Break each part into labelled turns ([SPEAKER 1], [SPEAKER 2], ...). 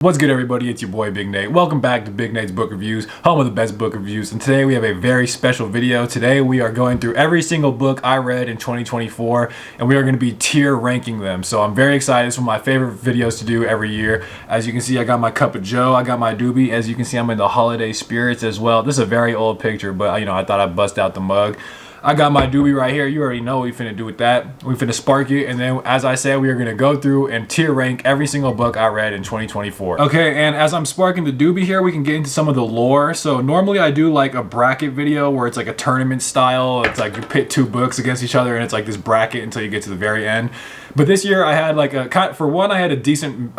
[SPEAKER 1] What's good, everybody? It's your boy Big Nate. Welcome back to Big Nate's Book Reviews, home of the best book reviews. And today we have a very special video. Today we are going through every single book I read in 2024, and we are going to be tier ranking them. So I'm very excited. It's one of my favorite videos to do every year. As you can see, I got my cup of joe, I got my doobie. As you can see, I'm in the holiday spirits as well. This is a very old picture, but I thought I'd bust out the mug. I got my doobie right here. You already know what we finna do with that. We finna spark it, and then, as I said, we are gonna go through and tier rank every single book I read in 2024. Okay, and as I'm sparking the doobie here, we can get into some of the lore. So normally I do like a bracket video where it's like a tournament style. It's like you pit two books against each other, and it's like this bracket until you get to the very end. But this year I had like for one, I had a decent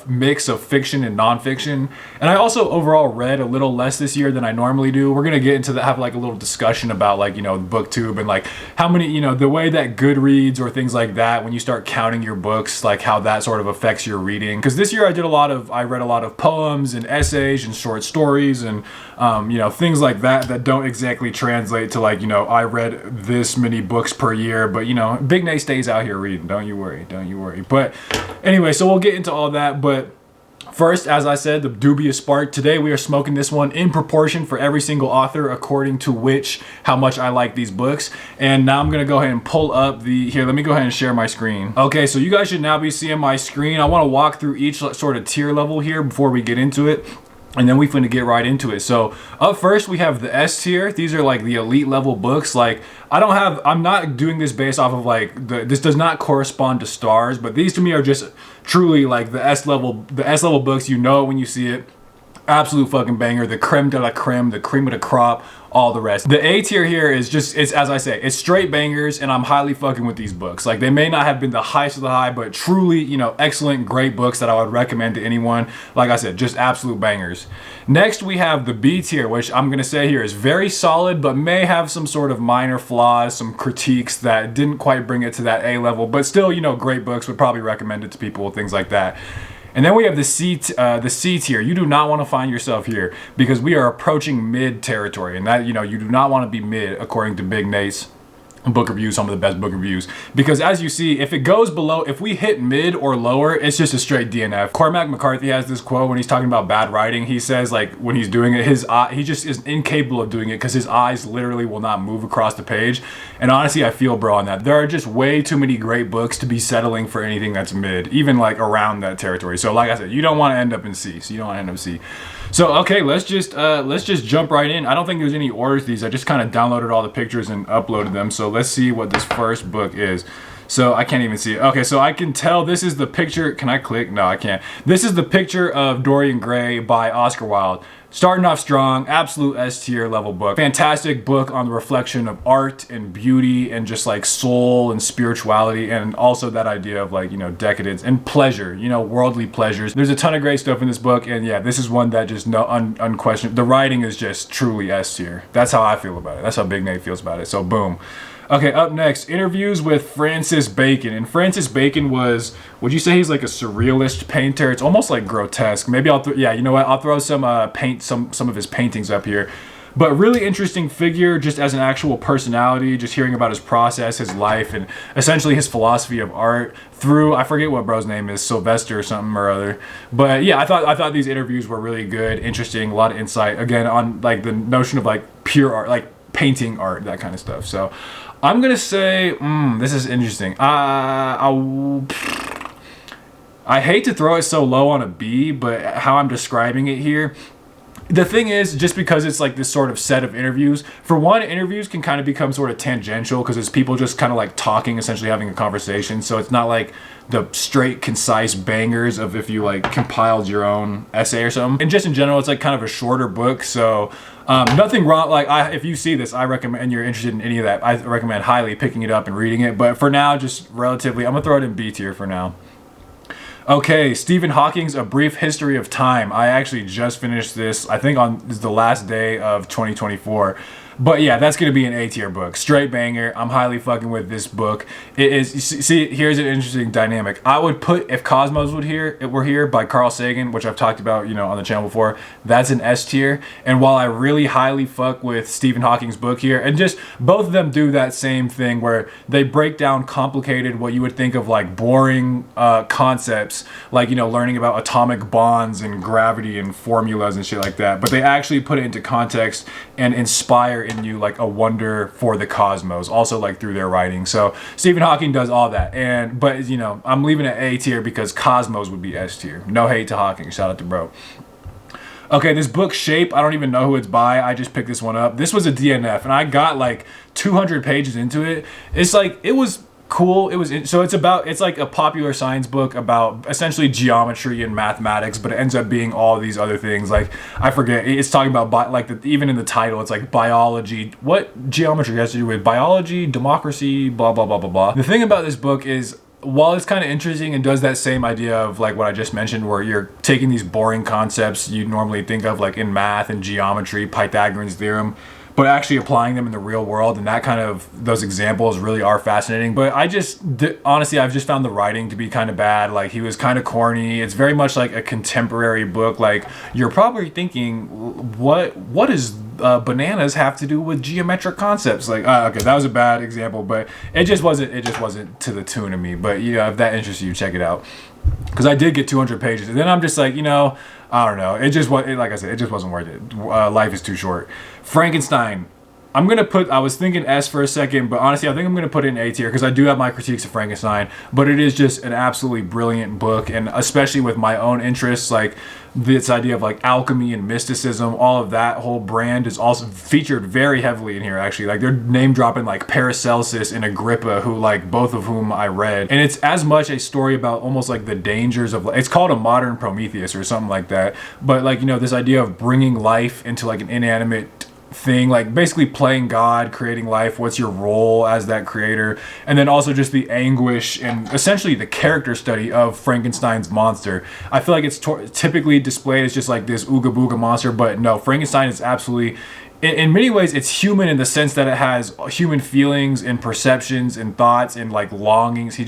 [SPEAKER 1] mix of fiction and nonfiction, and I also overall read a little less this year than I normally do. We're gonna get into have like a little discussion about like BookTube and like how many the way that Goodreads or things like that, when you start counting your books, like how that sort of affects your reading. Because this year I read a lot of poems and essays and short stories and things like that don't exactly translate to like I read this many books per year, but Big Nate stays out here reading. Don't you worry. But anyway, so we'll get into all that. But first, as I said, the dubious spark. Today we are smoking this one in proportion for every single author according to how much I like these books. And now I'm gonna go ahead and pull up here, let me go ahead and share my screen. Okay, so you guys should now be seeing my screen. I wanna walk through each sort of tier level here before we get into it. And then we're going to get right into it. So up first we have the S tier. These are like the elite level books. Like I'm not doing this based off of like this does not correspond to stars, but these to me are just truly like the S level books. You know it when you see it. Absolute fucking banger, the creme de la creme, the cream of the crop, all the rest. The A tier here is just, it's as I say, it's straight bangers, and I'm highly fucking with these books. Like they may not have been the highest of the high, but truly, excellent, great books that I would recommend to anyone. Like I said, just absolute bangers. Next, we have the B tier, which I'm gonna say here is very solid, but may have some sort of minor flaws, some critiques that didn't quite bring it to that A level, but still, great books, would probably recommend it to people, things like that. And then we have the C tier. You do not want to find yourself here because we are approaching mid territory, and that you do not want to be mid according to Big Nate's book reviews, some of the best book reviews. Because as you see, if it goes below, if we hit mid or lower, it's just a straight DNF. Cormac McCarthy has this quote when he's talking about bad writing. He says like when he's doing it, he just is incapable of doing it because his eyes literally will not move across the page. And honestly, I feel bro on that. There are just way too many great books to be settling for anything that's mid, even like around that territory. So like I said, you don't want to end up in C. So okay, let's just jump right in. I don't think there's any orders to these. I just kind of downloaded all the pictures and uploaded them. So let's see what this first book is. So I can't even see it. Okay, so I can tell this is the picture. Can I click? No, I can't. This is the picture of Dorian Gray by Oscar Wilde. Starting off strong, absolute S tier level book. Fantastic book on the reflection of art and beauty and just like soul and spirituality, and also that idea of like, decadence and pleasure, worldly pleasures. There's a ton of great stuff in this book, and yeah, this is one that just unquestioned. The writing is just truly S tier. That's how I feel about it. That's how Big Nate feels about it. So boom. Okay, up next, interviews with Francis Bacon. And Francis Bacon would you say he's like a surrealist painter? It's almost like grotesque. Maybe I'll throw some some of his paintings up here. But really interesting figure just as an actual personality, just hearing about his process, his life, and essentially his philosophy of art through, I forget what bro's name is, Sylvester or something or other. But yeah, I thought these interviews were really good, interesting, a lot of insight, again, on like the notion of like pure art, like painting art, that kind of stuff. So I'm gonna say, this is interesting. I hate to throw it so low on a B, but how I'm describing it here, the thing is, just because it's like this sort of set of interviews, for one, interviews can kind of become sort of tangential because it's people just kind of like talking, essentially having a conversation. So it's not like the straight, concise bangers of if you like compiled your own essay or something. And just in general, it's like kind of a shorter book. So nothing wrong. Like if you see this, I recommend, and you're interested in any of that, I recommend highly picking it up and reading it. But for now, just relatively, I'm gonna throw it in B tier for now. Okay, Stephen Hawking's A Brief History of Time. I actually just finished this, I think on the last day of 2024. But yeah, that's gonna be an A tier book. Straight banger. I'm highly fucking with this book. It is. See, here's an interesting dynamic. I would put, if Cosmos were here by Carl Sagan, which I've talked about, you know, on the channel before. That's an S tier. And while I really highly fuck with Stephen Hawking's book here, and just both of them do that same thing where they break down complicated, what you would think of like boring concepts, like, you know, learning about atomic bonds and gravity and formulas and shit like that. But they actually put it into context and inspire in you like a wonder for the cosmos, also like through their writing. So Stephen Hawking does all that. But you know, I'm leaving it A tier because Cosmos would be S tier. No hate to Hawking, shout out to bro. Okay, this book Shape, I don't even know who it's by. I just picked this one up. This was a DNF and I got like 200 pages into it. It's like, it was cool. It's like a popular science book about essentially geometry and mathematics, but it ends up being all these other things. Like, I forget, it's talking about even in the title, it's like biology. What geometry has to do with biology, democracy, blah, blah, blah, blah, blah. The thing about this book is, while it's kind of interesting and does that same idea of like what I just mentioned, where you're taking these boring concepts you normally think of like in math and geometry, Pythagorean's theorem, but actually applying them in the real world, and that kind of, those examples really are fascinating. But honestly, I've just found the writing to be kind of bad. Like, he was kind of corny. It's very much like a contemporary book. Like, you're probably thinking, what does bananas have to do with geometric concepts? Like, okay, that was a bad example, but it just wasn't to the tune of me. But you know, if that interests you, check it out, because I did get 200 pages, and then I'm just like, you know, I don't know. Like I said, it just wasn't worth it. Life is too short. Frankenstein. I was thinking S for a second, but honestly, I think I'm gonna put it in A tier because I do have my critiques of Frankenstein, but it is just an absolutely brilliant book, and especially with my own interests, like this idea of like alchemy and mysticism, all of that whole brand is also featured very heavily in here, actually. Like, they're name dropping like Paracelsus and Agrippa, who like both of whom I read, and it's as much a story about almost like the dangers of, it's called a modern Prometheus or something like that, but like, you know, this idea of bringing life into like an inanimate thing, like basically playing God, creating life, what's your role as that creator, and then also just the anguish and essentially the character study of Frankenstein's monster. I feel like it's typically displayed as just like this ooga booga monster, but no, Frankenstein is absolutely, in many ways, it's human in the sense that it has human feelings and perceptions and thoughts and like longings.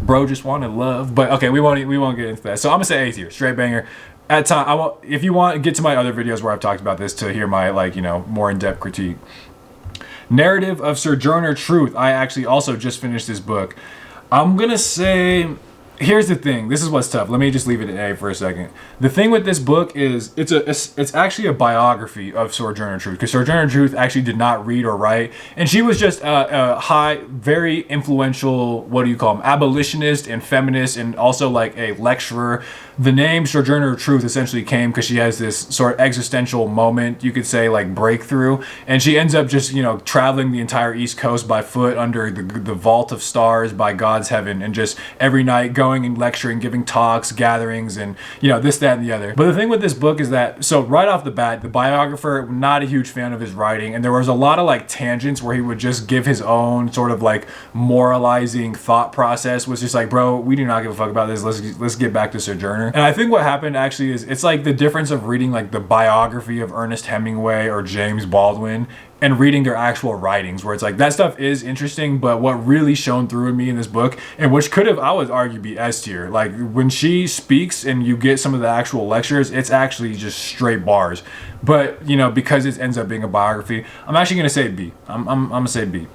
[SPEAKER 1] Bro just wanted love. But okay, we won't get into that. So I'm gonna say A tier, straight banger. At time, if you want, get to my other videos where I've talked about this to hear my, like, you know, more in-depth critique. Narrative of Sojourner Truth. I actually also just finished this book. I'm gonna say, here's the thing. This is what's tough. Let me just leave it at A for a second. The thing with this book is it's actually a biography of Sojourner Truth, because Sojourner Truth actually did not read or write, and she was just a very influential, what do you call them, abolitionist and feminist, and also like a lecturer. The name Sojourner Truth essentially came because she has this sort of existential moment, you could say, like breakthrough, and she ends up just, you know, traveling the entire East Coast by foot under the vault of stars by God's heaven, and just every night going and lecturing, giving talks, gatherings, and, you know, this, that, and the other. But the thing with this book is that, so right off the bat, the biographer, not a huge fan of his writing, and there was a lot of like tangents where he would just give his own sort of like moralizing thought process, was just like, bro, we do not give a fuck about this, let's get back to Sojourner. And I think what happened actually is, it's like the difference of reading like the biography of Ernest Hemingway or James Baldwin and reading their actual writings, where it's like, that stuff is interesting, but what really shone through in me in this book, and which could have, I would argue, be S tier, like when she speaks and you get some of the actual lectures, it's actually just straight bars. But, you know, because it ends up being a biography, I'm actually gonna say B. I'm gonna say B.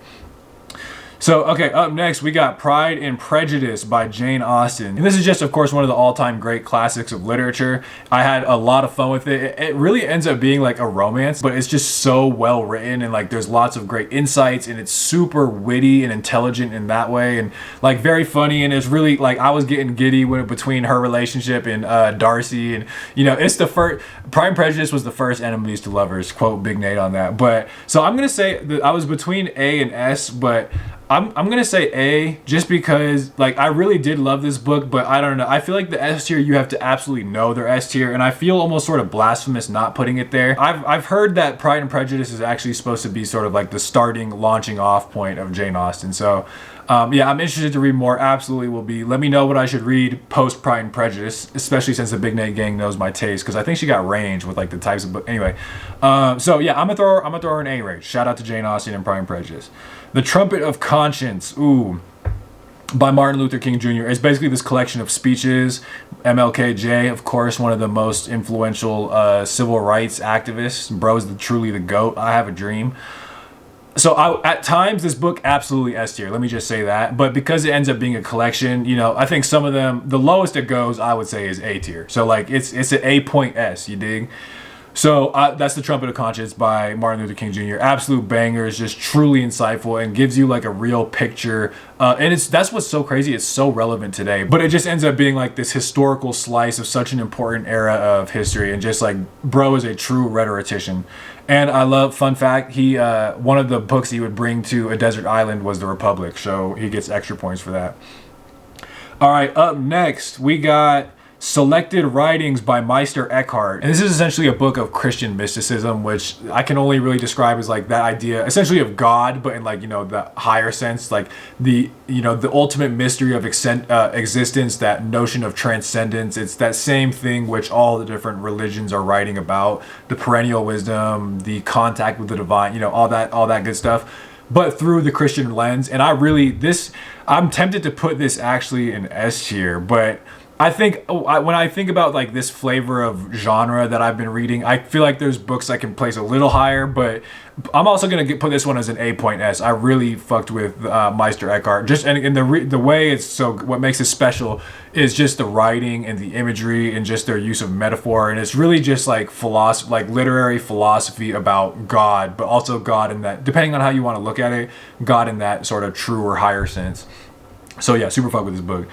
[SPEAKER 1] So, okay, up next, we got Pride and Prejudice by Jane Austen. And this is just, of course, one of the all-time great classics of literature. I had a lot of fun with it. It really ends up being like a romance, but it's just so well written, and like there's lots of great insights, and it's super witty and intelligent in that way, and like very funny, and it's really like, I was getting giddy between her relationship and Darcy, and, you know, it's the first, Pride and Prejudice was the first enemies to lovers, quote Big Nate on that. But, so I'm gonna say that I was between A and S, but I'm gonna say A, just because like I really did love this book, but I don't know, I feel like the S tier, you have to absolutely know they're S tier, and I feel almost sort of blasphemous not putting it there. I've heard that Pride and Prejudice is actually supposed to be sort of like the launching off point of Jane Austen, so Yeah, I'm interested to read more. Absolutely will be. Let me know what I should read post Pride and Prejudice, especially since the Big Nate Gang knows my taste, because I think she got range with like the types of book. Anyway, so yeah, I'm gonna throw her an A rate. Shout out to Jane Austen and Pride and Prejudice. The Trumpet of Conscience. Ooh. By Martin Luther King Jr. It's basically this collection of speeches. MLKJ, of course, one of the most influential civil rights activists. Bro's truly the GOAT. I have a dream. So at times this book absolutely S tier. Let me just say that. But because it ends up being a collection, you know, I think some of them, the lowest it goes, I would say is A tier. So like it's an A.S. You dig? So that's The Trumpet of Conscience by Martin Luther King Jr. Absolute banger. Is just truly insightful and gives you like a real picture. And that's what's so crazy. It's so relevant today. But it just ends up being like this historical slice of such an important era of history. And just like bro is a true rhetorician. And I love, fun fact, he one of the books he would bring to a desert island was The Republic. So he gets extra points for that. All right, up next we got Selected Writings by Meister Eckhart. And this is essentially a book of Christian mysticism, which I can only really describe as like that idea essentially of God, but in like, you know, the higher sense, like the, you know, the ultimate mystery of existence, that notion of transcendence. It's that same thing which all the different religions are writing about, the perennial wisdom, the contact with the divine, you know, all that good stuff, but through the Christian lens. And I'm tempted to put this actually in S tier, but I think when I think about like this flavor of genre that I've been reading, I feel like there's books I can place a little higher, but I'm also gonna put this one as an A.S. I really fucked with Meister Eckhart. Just and the way it's so, what makes it special is just the writing and the imagery and just their use of metaphor, and it's really just like philosophy, like literary philosophy about God, but also God in that, depending on how you want to look at it, God in that sort of true or higher sense. So yeah, super fuck with this book.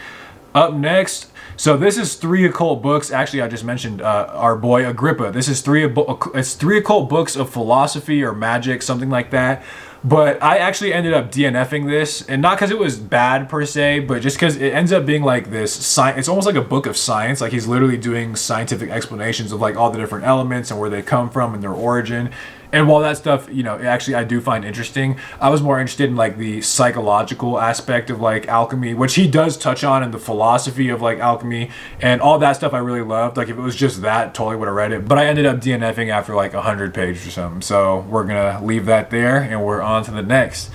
[SPEAKER 1] Up next, so this is 3 occult books. Actually, I just mentioned our boy Agrippa. This is 3 occult books of philosophy or magic, something like that. But I actually ended up DNFing this, and not because it was bad per se, but just because it ends up being like this science. It's almost like a book of science. Like he's literally doing scientific explanations of like all the different elements and where they come from and their origin. And while that stuff, you know, actually I do find interesting, I was more interested in like the psychological aspect of like alchemy, which he does touch on, in the philosophy of like alchemy and all that stuff I really loved. Like if it was just that, totally would have read it. But I ended up DNFing after like 100 pages or something. So we're gonna leave that there and we're on to the next.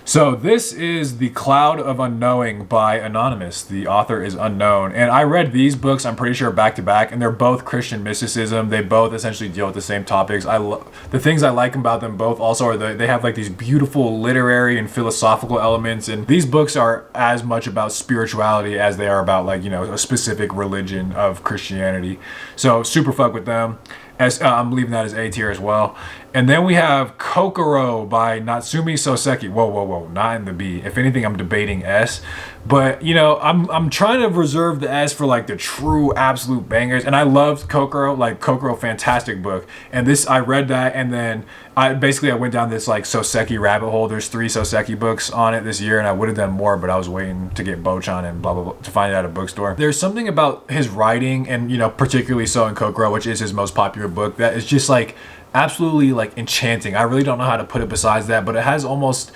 [SPEAKER 1] So this is The Cloud of Unknowing by Anonymous. The author is unknown. And I read these books, I'm pretty sure, back to back, and they're both Christian mysticism. They both essentially deal with the same topics. The things I like about them both also are they have like these beautiful literary and philosophical elements. And these books are as much about spirituality as they are about like, you know, a specific religion of Christianity. So super fuck with them. I'm leaving that as A tier as well. And then we have Kokoro by Natsumi Soseki. Whoa, not in the B. If anything, I'm debating S. But, you know, I'm trying to reserve the S for like the true absolute bangers. And I loved Kokoro, fantastic book. And this, I read that, and then I went down this like Soseki rabbit hole. There's 3 Soseki books on it this year, and I would have done more, but I was waiting to get Bochan and blah, blah, blah, to find it at a bookstore. There's something about his writing, and, you know, particularly so in Kokoro, which is his most popular book, that is just like absolutely like enchanting. I really don't know how to put it besides that, but it has almost,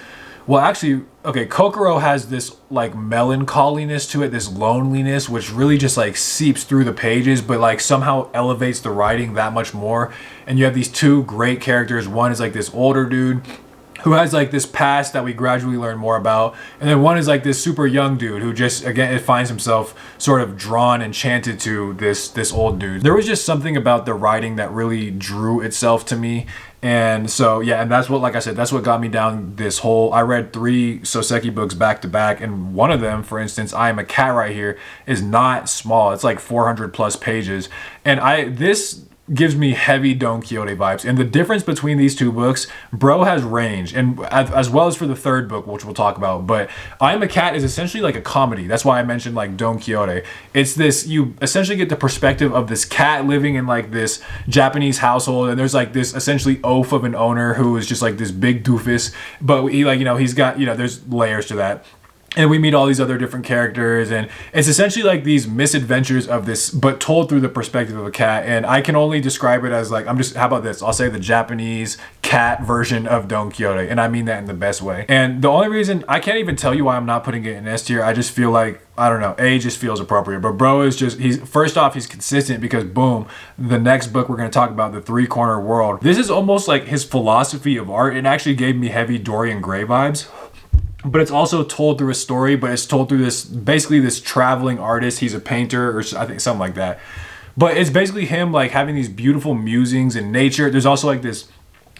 [SPEAKER 1] well, actually, okay, Kokoro has this like melancholiness to it, this loneliness, which really just like seeps through the pages, but like somehow elevates the writing that much more. And you have these 2 great characters. One is like this older dude who has like this past that we gradually learn more about, and then one is like this super young dude who just, again, it finds himself sort of drawn, enchanted to this old dude. There was just something about the writing that really drew itself to me. And so yeah, and that's what, like I said, that's what got me down this hole. I read 3 Soseki books back to back, and one of them, for instance, I Am a Cat right here, is not small. It's like 400 plus pages, and this gives me heavy Don Quixote vibes. And the difference between these 2 books, bro has range, and as well as for the 3rd book, which we'll talk about. But I Am a Cat is essentially like a comedy. That's why I mentioned like Don Quixote. It's this, you essentially get the perspective of this cat living in like this Japanese household, and there's like this essentially oaf of an owner who is just like this big doofus, but he, like, you know, he's got, you know, there's layers to that. And we meet all these other different characters, and it's essentially like these misadventures of this, but told through the perspective of a cat. And I can only describe it as like, how about this? I'll say the Japanese cat version of Don Quixote, and I mean that in the best way. And the only reason, I can't even tell you why I'm not putting it in S tier. I just feel like, I don't know, A just feels appropriate. But bro is just, he's, first off, he's consistent because boom, the next book we're going to talk about, The Three Corner World. This is almost like his philosophy of art. It actually gave me heavy Dorian Gray vibes. But it's also told through a story, but it's told through this, basically this traveling artist. He's a painter, or I think something like that. But it's basically him like having these beautiful musings in nature. There's also like this,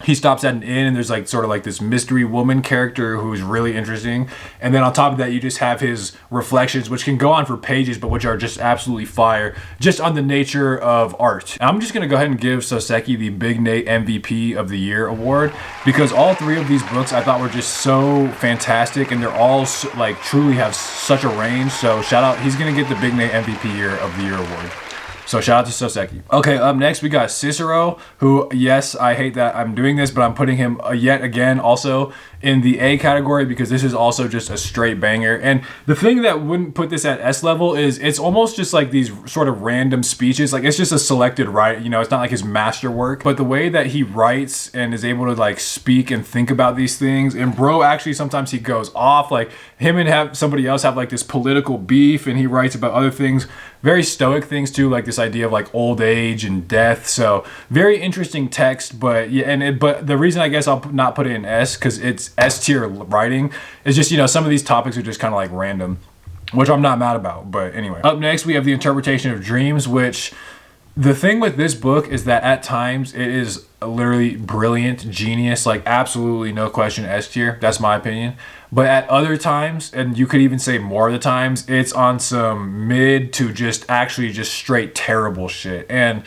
[SPEAKER 1] he stops at an inn and there's like sort of like this mystery woman character who's really interesting. And then on top of that, you just have his reflections, which can go on for pages, but which are just absolutely fire, just on the nature of art. And I'm just gonna go ahead and give Soseki the Big Nate MVP of the Year award, because all three of these books I thought were just so fantastic, and they're all like truly have such a range. So shout out, he's gonna get the Big Nate MVP of the Year award. So shout out to Soseki. Okay, up next we got Cicero, who, yes, I hate that I'm doing this, but I'm putting him yet again also in the A category because this is also just a straight banger. And the thing that wouldn't put this at S level is it's almost just like these sort of random speeches. Like, it's just a selected write, you know, it's not like his masterwork, but the way that he writes and is able to like speak and think about these things. And bro, actually sometimes he goes off, like him and somebody else have like this political beef, and he writes about other things, very stoic things too, like this idea of like old age and death. So very interesting text, but yeah, but the reason I guess I'll not put it in S, because it's S tier writing, is just, you know, some of these topics are just kind of like random, which I'm not mad about. But anyway, up next we have The Interpretation of Dreams, which the thing with this book is that at times it is literally brilliant, genius, like absolutely no question S tier. That's my opinion. But at other times, and you could even say more of the times, it's on some mid to just actually just straight terrible shit. And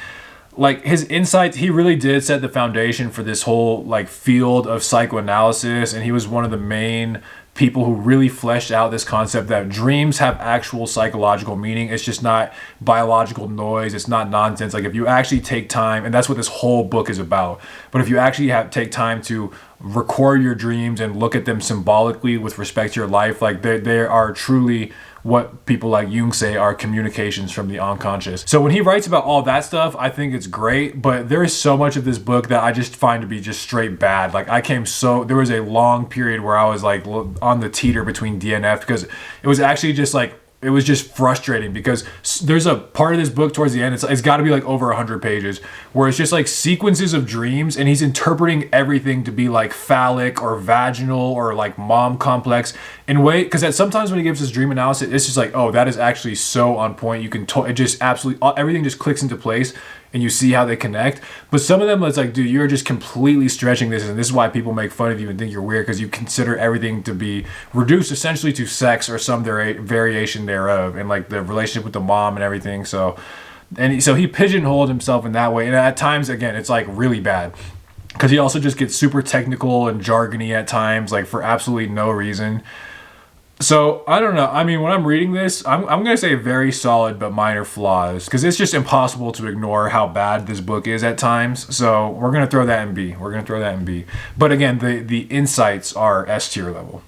[SPEAKER 1] like his insights, he really did set the foundation for this whole like field of psychoanalysis, and he was one of the main people who really fleshed out this concept that dreams have actual psychological meaning. It's just not biological noise. It's not nonsense. Like if you actually take time, and that's what this whole book is about, but if you actually take time to record your dreams and look at them symbolically with respect to your life, like they are truly what people like Jung say are communications from the unconscious. So when he writes about all that stuff, I think it's great, but there is so much of this book that I just find to be just straight bad. Like there was a long period where I was like on the teeter between D and F, because it was actually just like, it was just frustrating, because there's a part of this book towards the end, it's got to be like over 100 pages, where it's just like sequences of dreams, and he's interpreting everything to be like phallic or vaginal or like mom complex in way, because sometimes when he gives his dream analysis, it's just like, oh, that is actually so on point. You can it just absolutely, everything just clicks into place, and you see how they connect. But some of them, it's like, dude, you're just completely stretching this, and this is why people make fun of you and think you're weird, because you consider everything to be reduced essentially to sex or some variation thereof, and like the relationship with the mom and everything. So he pigeonholed himself in that way, and at times, again, it's like really bad, because he also just gets super technical and jargony at times, like for absolutely no reason. So I don't know. I mean, when I'm reading this, I'm going to say very solid but minor flaws, because it's just impossible to ignore how bad this book is at times. So we're going to throw that in B. But again, the insights are S tier level.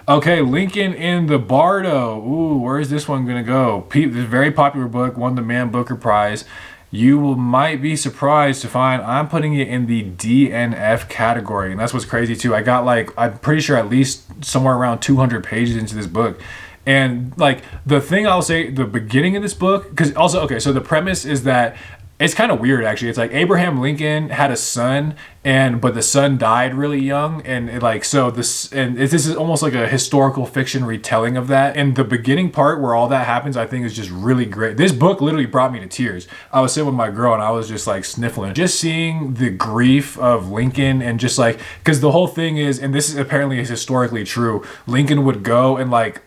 [SPEAKER 1] Okay, Lincoln in the Bardo. Ooh, where is this one going to go? This very popular book, won the Man Booker Prize. You might be surprised to find I'm putting it in the DNF category. And that's what's crazy too. I got like, I'm pretty sure at least somewhere around 200 pages into this book. And like the thing I'll say, the beginning of this book, because also, okay, so the premise is that it's kind of weird actually. It's like Abraham Lincoln had a son, but the son died really young, and this is almost like a historical fiction retelling of that. And the beginning part where all that happens, I think, is just really great. This book literally brought me to tears. I was sitting with my girl and I was just like sniffling, just seeing the grief of Lincoln, and just like, because the whole thing is, and this is apparently historically true, Lincoln would go and like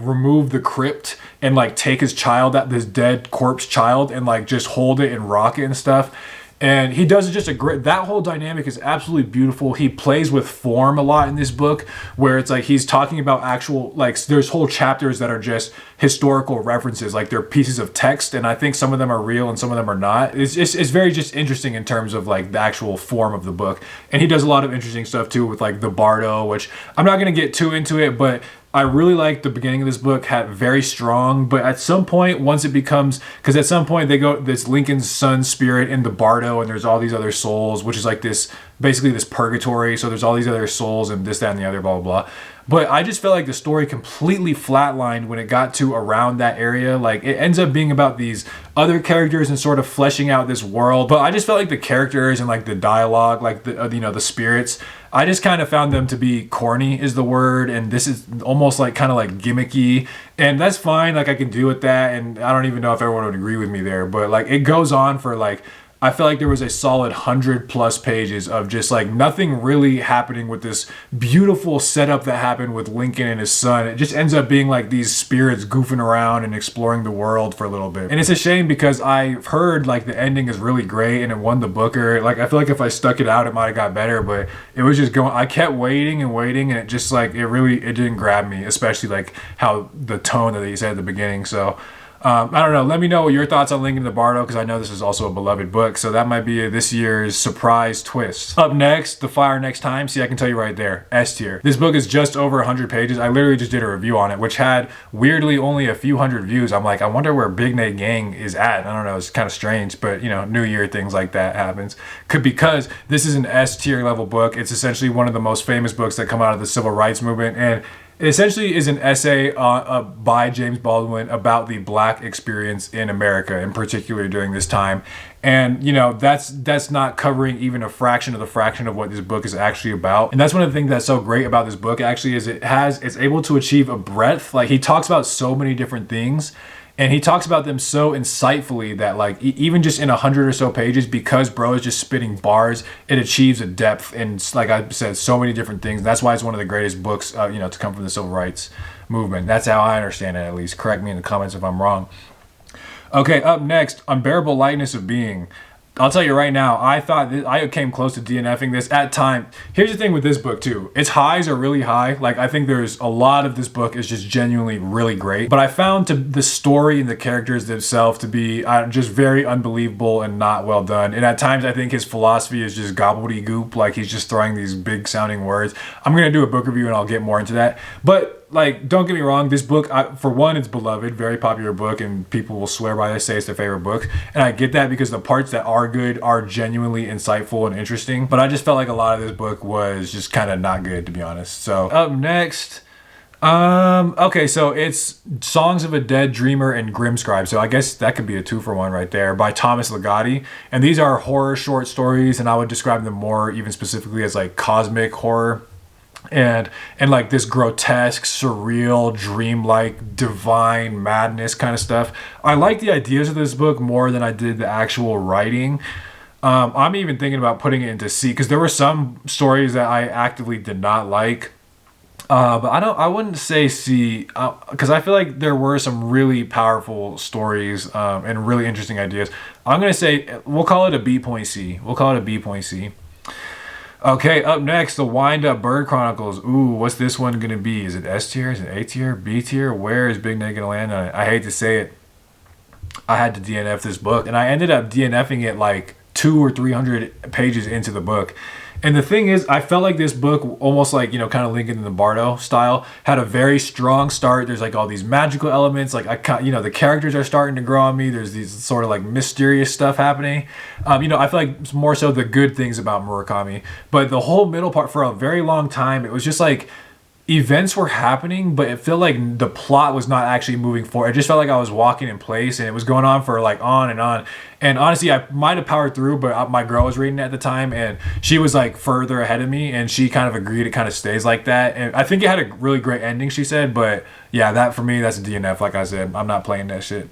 [SPEAKER 1] remove the crypt and like take his dead corpse child, and like just hold it and rock it and stuff. And he does just that whole dynamic is absolutely beautiful. He plays with form a lot in this book, where it's like he's talking about actual, like there's whole chapters that are just historical references, like they're pieces of text, and I think some of them are real and some of them are not. It's very just interesting in terms of like the actual form of the book. And he does a lot of interesting stuff too with like the Bardo, which I'm not going to get too into it, but I really like the beginning of this book, had very strong, but at some point, once it becomes, because at some point they go, this Lincoln's son spirit in the Bardo, and there's all these other souls, which is like this, basically this purgatory. So there's all these other souls and this, that, and the other, blah, blah, blah. But I just felt like the story completely flatlined when it got to around that area. Like, it ends up being about these other characters and sort of fleshing out this world. But I just felt like the characters and like the dialogue, like the the spirits, I just kind of found them to be corny is the word. And this is almost like kind of like gimmicky. And that's fine. Like, I can deal with that. And I don't even know if everyone would agree with me there. But like, it goes on for like, I feel like there was a solid 100+ pages of just like nothing really happening with this beautiful setup that happened with Lincoln and his son. It just ends up being like these spirits goofing around and exploring the world for a little bit. And it's a shame because I've heard like the ending is really great and it won the Booker. Like, I feel like if I stuck it out, it might have got better, but it was just going, I kept waiting and waiting, and it just like, it didn't grab me, especially like how the tone that he said at the beginning. So I don't know. Let me know your thoughts on Lincoln in the Bardo, because I know this is also a beloved book. So that might be this year's surprise twist. Up next, The Fire Next Time. See, I can tell you right there, S tier. This book is just over 100 pages. I literally just did a review on it, which had weirdly only a few hundred views. I'm like, I wonder where Big Nate Gang is at. I don't know. It's kind of strange, but you know, New Year, things like that happens. Because this is an S tier level book. It's essentially one of the most famous books that come out of the civil rights movement, and it essentially is an essay by James Baldwin about the Black experience in America, in particular during this time. And you know, that's not covering even a fraction of what this book is actually about. And that's one of the things that's so great about this book actually, is it's able to achieve a breadth. Like, he talks about so many different things, and he talks about them so insightfully that like even just in 100 or so pages, because bro is just spitting bars, it achieves a depth and, like I said, so many different things. That's why it's one of the greatest books to come from the civil rights movement. That's how I understand it, at least. Correct me in the comments if I'm wrong. Okay, up next, Unbearable Lightness of Being. I'll tell you right now, I thought I came close to DNFing this at time. Here's the thing with this book too. Its highs are really high. Like, I think there's a lot of this book is just genuinely really great. But I found the story and the characters themselves to be just very unbelievable and not well done. And at times I think his philosophy is just gobbledygook. Like, he's just throwing these big sounding words. I'm going to do a book review and I'll get more into that. But like, don't get me wrong, this book, for one, it's beloved, very popular book, and people will swear by this, say it's their favorite book. And I get that, because the parts that are good are genuinely insightful and interesting. But I just felt like a lot of this book was just kind of not good, to be honest. So up next, okay, so it's Songs of a Dead Dreamer and Grimscribe. So I guess that could be a 2-for-1 right there, by Thomas Ligotti. And these are horror short stories, and I would describe them more even specifically as like cosmic horror. And like this grotesque, surreal, dreamlike, divine madness kind of stuff. I like the ideas of this book more than I did the actual writing. I'm even thinking about putting it into C, because there were some stories that I actively did not like. But I wouldn't say C, because I feel like there were some really powerful stories and really interesting ideas. I'm going to say, we'll call it a B.C. We'll call it a B.C. Okay, up next, The Wind-Up Bird Chronicles. Ooh, what's this one going to be? Is it S tier? Is it A tier? B tier? Where is Big Nate going to land on it? I hate to say it. I had to DNF this book, and I ended up DNFing it like 200 or 300 pages into the book. And the thing is, I felt like this book, almost like, kind of Lincoln in the Bardo style, had a very strong start. There's like all these magical elements. Like, the characters are starting to grow on me. There's these sort of like mysterious stuff happening. I feel like more so the good things about Murakami. But the whole middle part, for a very long time, it was just like events were happening, but it felt like the plot was not actually moving forward. It just felt like I was walking in place, and it was going on for like on and on. And honestly, I might have powered through, but my girl was reading it at the time, and she was like further ahead of me, and she kind of agreed it kind of stays like that. And I think it had a really great ending, she said, but yeah, that for me, that's a DNF. Like I said, I'm not playing that shit.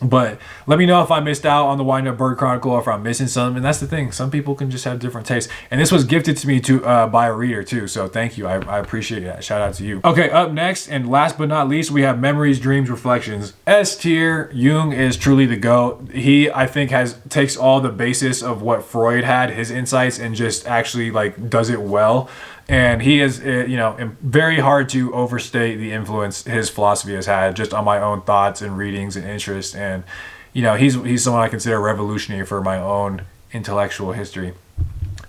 [SPEAKER 1] But let me know if I missed out on the Wind-Up Bird Chronicle, or if I'm missing something. And that's the thing. Some people can just have different tastes. And this was gifted to me by a reader too. So thank you. I appreciate that. Shout out to you. Okay, up next, and last but not least, we have Memories, Dreams, Reflections. S tier. Jung is truly the GOAT. He, I think, takes all the basis of what Freud had, his insights, and just actually like does it well. And he is, very hard to overstate the influence his philosophy has had just on my own thoughts and readings and interests. And, he's someone I consider revolutionary for my own intellectual history.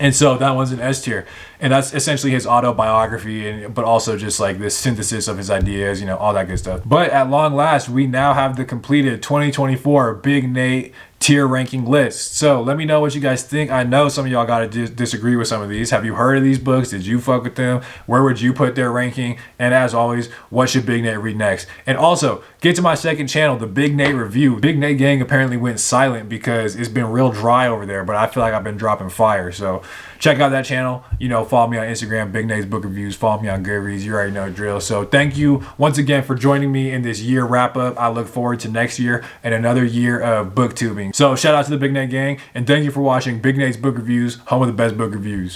[SPEAKER 1] And so that one's an S tier. And that's essentially his autobiography, but also just like this synthesis of his ideas, you know, all that good stuff. But at long last, we now have the completed 2024 Big Nate tier ranking list. So let me know what you guys think. I know some of y'all got to disagree with some of these. Have you heard of these books? Did you fuck with them? Where would you put their ranking? And as always, what should Big Nate read next? And also, get to my second channel, the Big Nate Review. Big Nate Gang apparently went silent because it's been real dry over there, but I feel like I've been dropping fire. So check out that channel. You know, follow me on Instagram, Big Nate's Book Reviews. Follow me on Goodreads. You already know the drill. So thank you once again for joining me in this year wrap up. I look forward to next year and another year of booktubing. So shout out to the Big Nate Gang, and thank you for watching Big Nate's Book Reviews, home of the best book reviews.